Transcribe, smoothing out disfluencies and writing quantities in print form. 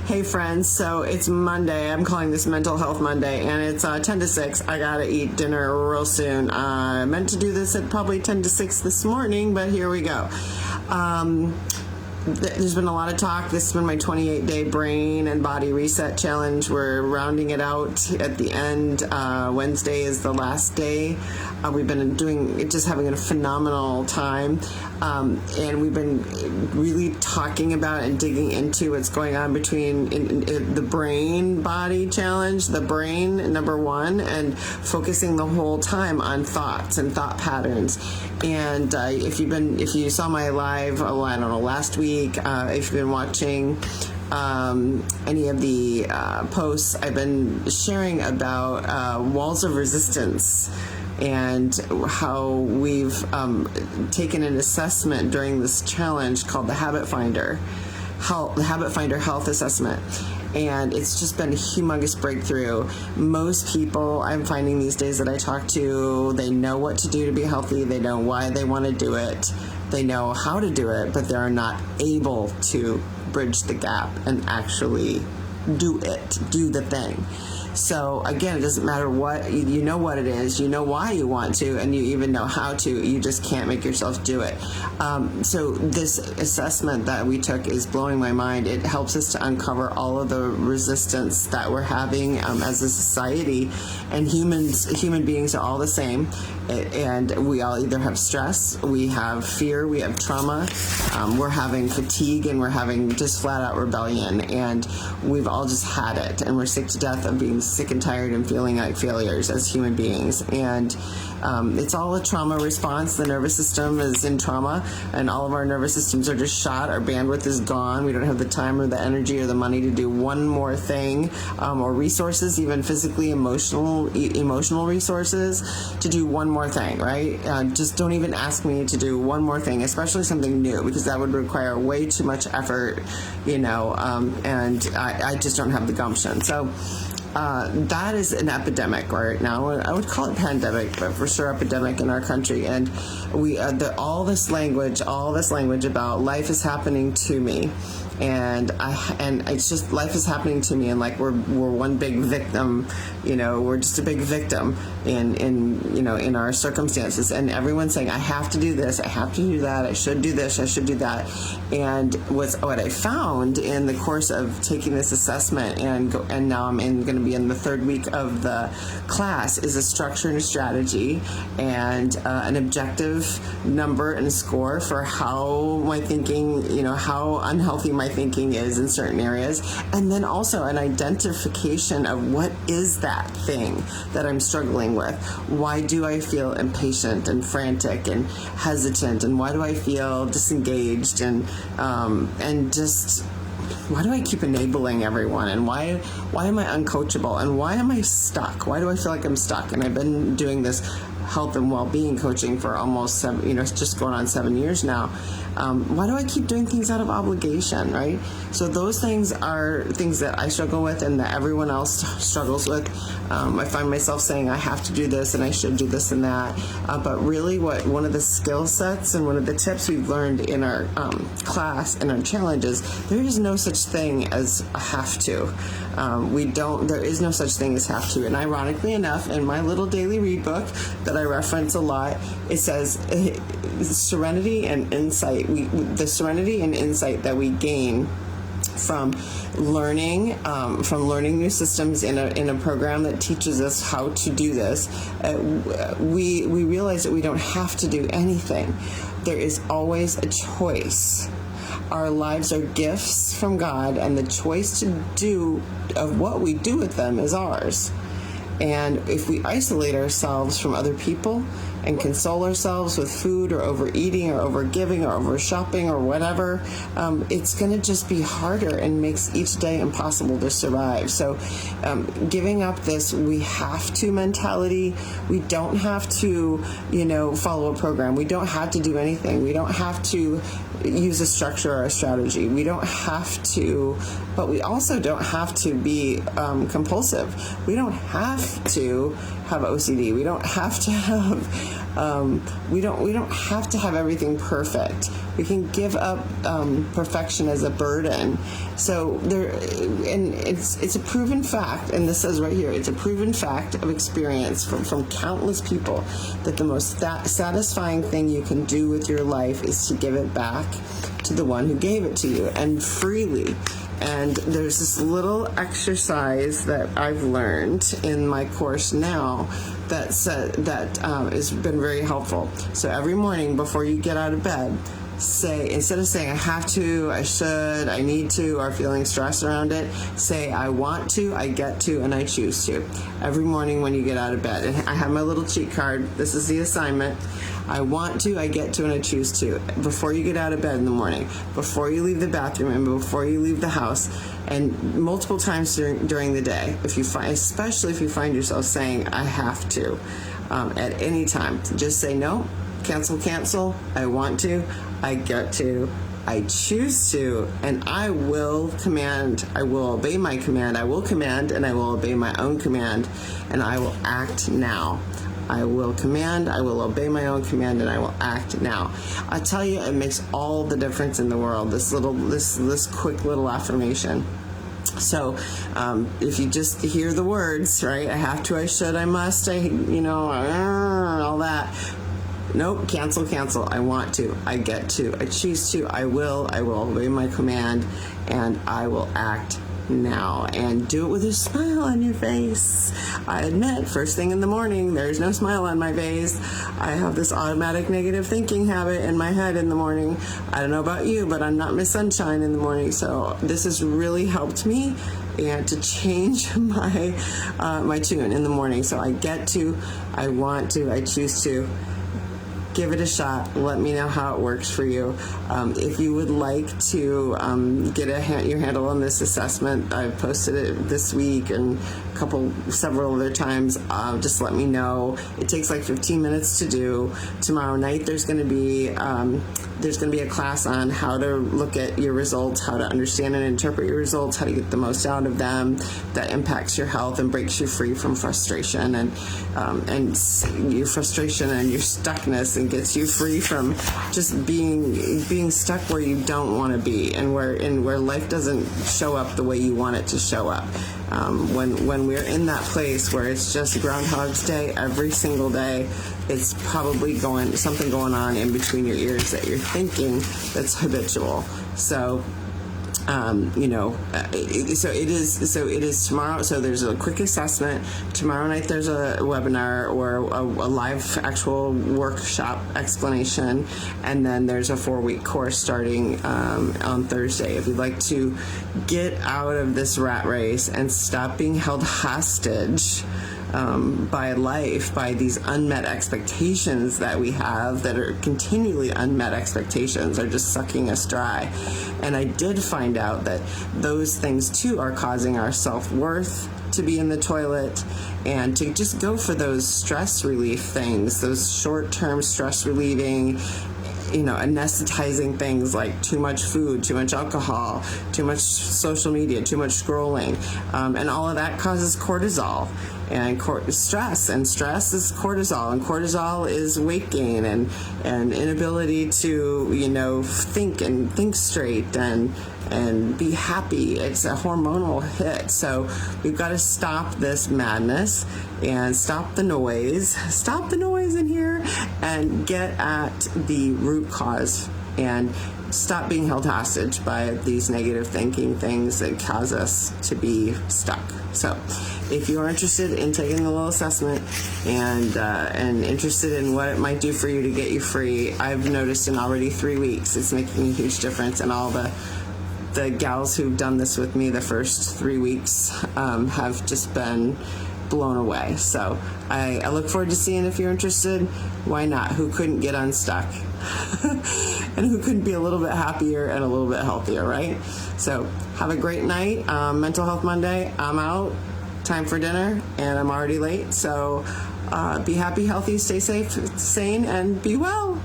Hey friends, so it's Monday. I'm calling this Mental Health Monday, and it's 10 to 6. I gotta eat dinner real soon. I meant to do this at probably 10 to 6 this morning, but here we go. There's been a lot of talk. This has been my 28-day brain and body reset challenge. We're rounding it out at the end. Wednesday is the last day. We've been just having a phenomenal time. And we've been really talking about and digging into what's going on between the brain body challenge, the brain, number one, and focusing the whole time on thoughts and thought patterns. And if you saw my live, last week, if you've been watching any of the posts, I've been sharing about walls of resistance and how we've taken an assessment during this challenge called the Habit Finder Health Assessment. And it's just been a humongous breakthrough. Most people I'm finding these days that I talk to, they know what to do to be healthy. They know why they want to do it. They know how to do it, but they're not able to bridge the gap and actually do the thing. So again, it doesn't matter what, you know what it is, you know why you want to, and you even know how to, you just can't make yourself do it. So this assessment that we took is blowing my mind. It helps us to uncover all of the resistance that we're having as a society, and human beings are all the same. And we all either have stress, we have fear, we have trauma, we're having fatigue, and we're having just flat out rebellion, and we've all just had it, and we're sick to death of being sick and tired and feeling like failures as human beings. And it's all a trauma response. The nervous system is in trauma, and all of our nervous systems are just shot. Our bandwidth is gone. We don't have the time or the energy or the money to do one more thing, or resources, even physically emotional resources, to do one more thing, right? Just don't even ask me to do one more thing, especially something new, because that would require way too much effort, and I just don't have the gumption. So that is an epidemic right now. I would call it pandemic, but for sure epidemic in our country. And we all this language about life is happening to me, and it's just life is happening to me, and like we're one big victim. We're just a big victim in our circumstances, and everyone's saying I have to do this, I have to do that, I should do this, I should do that. And what I found in the course of taking this assessment, and now I'm going to be in the third week of the class, is a structure and a strategy and an objective number and score for how my thinking, how unhealthy my thinking is in certain areas, and then also an identification of what is that thing that I'm struggling with. Why do I feel impatient and frantic and hesitant, and why do I feel disengaged and just why do I keep enabling everyone, and why am I uncoachable, and why am I stuck? Why do I feel like I'm stuck? And I've been doing this health and well-being coaching for almost just going on 7 years now. Why do I keep doing things out of obligation, right? So those things are things that I struggle with and that everyone else struggles with. I find myself saying I have to do this and I should do this and that. But really one of the skill sets and one of the tips we've learned in our class and our challenges, there is no such thing as a have to. There is no such thing as have to. And ironically enough, in my little daily read book that I reference a lot, it says serenity and insight. The serenity and insight that we gain from learning new systems in a program that teaches us how to do this, we realize that we don't have to do anything. There is always a choice. Our lives are gifts from God, and the choice of what we do with them is ours. And if we isolate ourselves from other people and console ourselves with food or overeating or overgiving or over shopping or whatever, it's going to just be harder and makes each day impossible to survive. So giving up this we have to mentality, we don't have to, follow a program. We don't have to do anything. We don't have to use a structure or a strategy. We don't have to, but we also don't have to be compulsive. We don't have to have OCD. We don't have to have We don't have to have everything perfect. We can give up perfection as a burden. So and it's a proven fact, and this says right here, it's a proven fact of experience from countless people that the most satisfying thing you can do with your life is to give it back to the one who gave it to you, and freely. And there's this little exercise that I've learned in my course now that has been very helpful. So every morning before you get out of bed, say, instead of saying I have to, I should, I need to, or feeling stressed around it, say I want to, I get to, and I choose to. Every morning when you get out of bed. And I have my little cheat card. This is the assignment. I want to, I get to, and I choose to. Before you get out of bed in the morning, before you leave the bathroom, and before you leave the house, and multiple times during the day, especially if you find yourself saying I have to, at any time, just say no, cancel, I want to, I get to, I choose to, and I will command, I will obey my command, I will command, and I will obey my own command, and I will act now. I will command, I will obey my own command, and I will act now. I tell you, it makes all the difference in the world, this quick little affirmation. So if you just hear the words, right, I have to, I should, I must, all that. Nope, cancel, I want to, I get to, I choose to, I will obey my command, and I will act now, and do it with a smile on your face. I admit, first thing in the morning, there's no smile on my face. I have this automatic negative thinking habit in my head in the morning. I don't know about you, but I'm not Miss Sunshine in the morning, so this has really helped me and to change my my tune in the morning. So I get to, I want to, I choose to. Give it a shot. Let me know how it works for you. If you would like to get your handle on this assessment, I've posted it this week and several other times. Just let me know. It takes like 15 minutes to do. Tomorrow night there's going to be a class on how to look at your results, how to understand and interpret your results, how to get the most out of them that impacts your health and breaks you free from frustration and your frustration and your stuckness, and gets you free from just being stuck where you don't want to be, and where life doesn't show up the way you want it to show up. When we're in that place where it's just Groundhog's Day every single day, it's probably something going on in between your ears that you're thinking that's habitual. So so it is tomorrow. So there's a quick assessment tomorrow night. There's a webinar or a live actual workshop explanation, and then there's a 4-week course starting on Thursday. If you'd like to get out of this rat race and stop being held hostage by life, by these unmet expectations that we have, that are continually unmet expectations, are just sucking us dry. And I did find out that those things too are causing our self-worth to be in the toilet, and to just go for those stress relief things, those short-term stress relieving, anesthetizing things like too much food, too much alcohol, too much social media, too much scrolling, and all of that causes cortisol. And stress is cortisol, and cortisol is weight gain and inability to think straight and be happy. It's a hormonal hit. So we've got to stop this madness and stop the noise in here, and get at the root cause, and stop being held hostage by these negative thinking things that cause us to be stuck. So if you're interested in taking the little assessment and interested in what it might do for you to get you free, I've noticed in already 3 weeks it's making a huge difference. And all the gals who've done this with me the first 3 weeks have just been blown away. So I look forward to seeing if you're interested. Why not? Who couldn't get unstuck? And who couldn't be a little bit happier and a little bit healthier, right? So have a great night. Mental Health Monday. I'm out. Time for dinner, and I'm already late. So be happy, healthy, stay safe, sane, and be well.